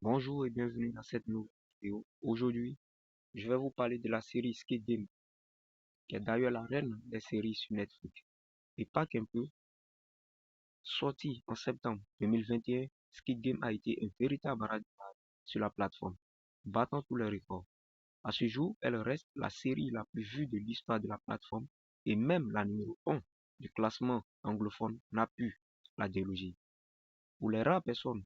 Bonjour et bienvenue dans cette nouvelle vidéo. Aujourd'hui, je vais vous parler de la série Squid Game, qui est d'ailleurs la reine des séries sur Netflix. Et pas qu'un peu, sorti en septembre 2021, Squid Game a été un véritable raz sur la plateforme, battant tous les records. À ce jour, elle reste la série la plus vue de l'histoire de la plateforme et même la numéro 1 du classement anglophone n'a pu la déloger. Pour les rares personnes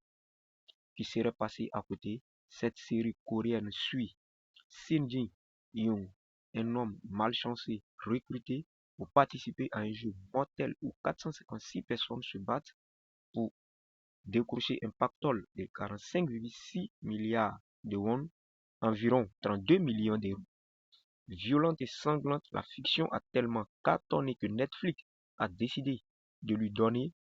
qui seraient passées à côté, cette série coréenne suit Shin Jin-young, un homme malchanceux recruté pour participer à un jeu mortel où 456 personnes se battent pour décrocher un pactole de 45,6 milliards de won, environ 32 millions d'euros. Violente et sanglante, la fiction a tellement cartonné que Netflix a décidé de lui donner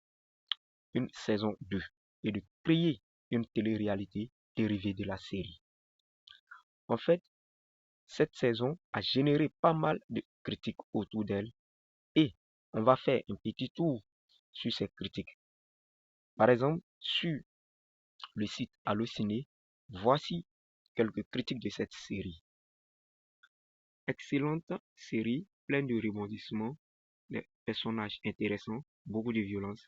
une saison 2 et de créer une télé-réalité dérivée de la série. En fait, cette saison a généré pas mal de critiques autour d'elle et on va faire un petit tour sur ces critiques. Par exemple, sur le site Allociné, voici quelques critiques de cette série. Excellente série, pleine de rebondissements, des personnages intéressants, beaucoup de violence.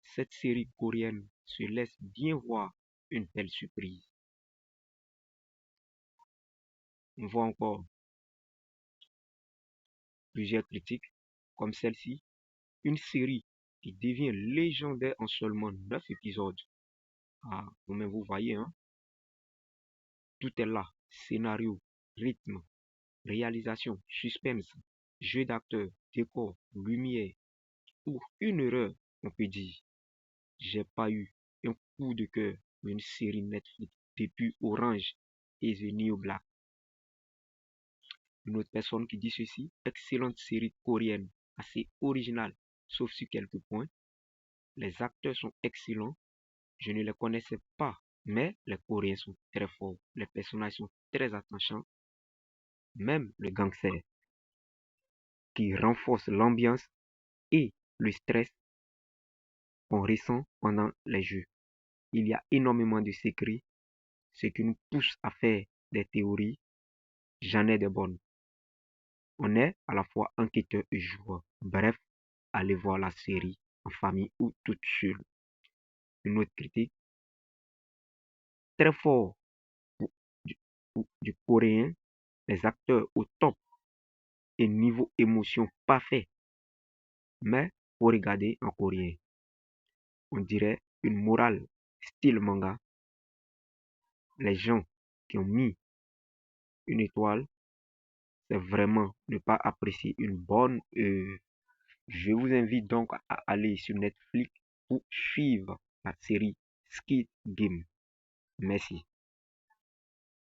Cette série coréenne se laisse bien voir une belle surprise. On voit encore plusieurs critiques comme celle-ci. Une série qui devient légendaire en seulement 9 épisodes. Ah, vous-même vous voyez, hein? Tout est là. Scénario, rythme, réalisation, suspense, jeu d'acteur, décor, lumière. Pour une erreur, on peut dire. J'ai pas eu un coup de cœur pour une série Netflix depuis Orange et The New Black. Une autre personne qui dit ceci, excellente série coréenne, assez originale, sauf sur quelques points. Les acteurs sont excellents. Je ne les connaissais pas, mais les Coréens sont très forts. Les personnages sont très attachants. Même le gangster qui renforce l'ambiance et le stress qu'on ressent pendant les jeux. Il y a énormément de secrets, ce qui nous pousse à faire des théories. J'en ai de bonnes. On est à la fois enquêteur et joueur. Bref, allez voir la série en famille ou toute seule. Une autre critique, très fort du, du coréen, les acteurs au top et niveau émotion parfait. Mais pour regarder en coréen, on dirait une morale style manga. Les gens qui ont mis une étoile, c'est vraiment ne pas apprécier une bonne œuvre. Je vous invite donc à aller sur Netflix pour suivre la série Squid Game. Merci.